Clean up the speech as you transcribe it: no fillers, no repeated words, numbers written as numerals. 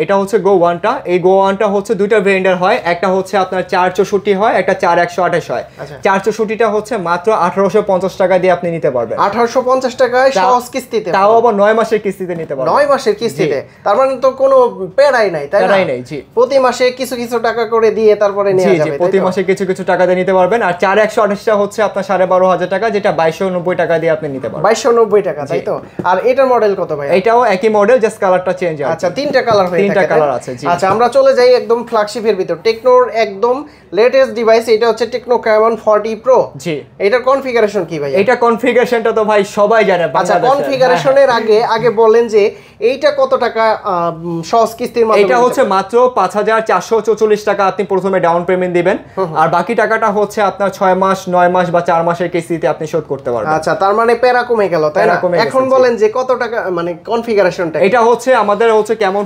এটা হচ্ছে গো ওয়ানটা, এই গো ওয়ানটা হচ্ছে দুইটা ভেরিয়েন্টের হয়, একটা হচ্ছে আপনার 464 হয়, একটা 4128 হয়। 464টা হচ্ছে মাত্র 1850 টাকা দিয়ে আপনি নিতে পারবেন। 1850 টাকায় সহজ কিস্তিতে, তাও আবার 9 মাসের কিস্তিতে নিতে পারবেন। 9 মাসের কিস্তিতে, তার মানে তো কোনো পেড়াই নাই, তাই না? পেড়াই নাই, জি। প্রতি মাসে কিছু কিছু টাকা করে দিয়ে তারপরে নেওয়া যাবে, প্রতি মাসে কিছু কিছু টাকা দিয়ে নিতে পারবেন। আর 4128টা হচ্ছে আপনার 12,500 টাকা, যেটা 2290 টাকা দিয়ে আপনি নিতে পারবেন। 2290 টাকা, তাই তো? আর এটার মডেল কত ভাই? এটাও একই মডেল, জাস্ট কালারটা চেঞ্জ আছে। আচ্ছা, তিনটা কালার হয়ে থাকে, তিনটা কালার আছে, জি। আচ্ছা, আমরা চলে যাই একদম ফ্ল্যাগশিপের ভিতর, টেকনোর একদম লেটেস্ট ডিভাইস, এটা হচ্ছে টেকনো ক্যামন 40 প্রো। জি। এটার কনফিগারেশন কি ভাই? এটা কনফিগারেশনটা তো ভাই সবাই জানে। আচ্ছা, কনফিগারেশনের আগে বলেন যে এইটা কত টাকা সহজ কিস্তির মাধ্যমে? এটা হচ্ছে মাত্র 5444 টাকা আপনি প্রথমে ডাউন পেমেন্ট দিবেন, আর বাকি টাকাটা হচ্ছে আপনার 6 মাস 9 মাস বা 4 মাসের কিস্তিতে আপনি শোধ করতে পারবেন। আচ্ছা, তার মানে প্যারা কমে গেল, তাই না? এখন বলেন যে কত টাকা মানে কনফিগারেশনটা? এটা হচ্ছে আমাদের হচ্ছে কেমন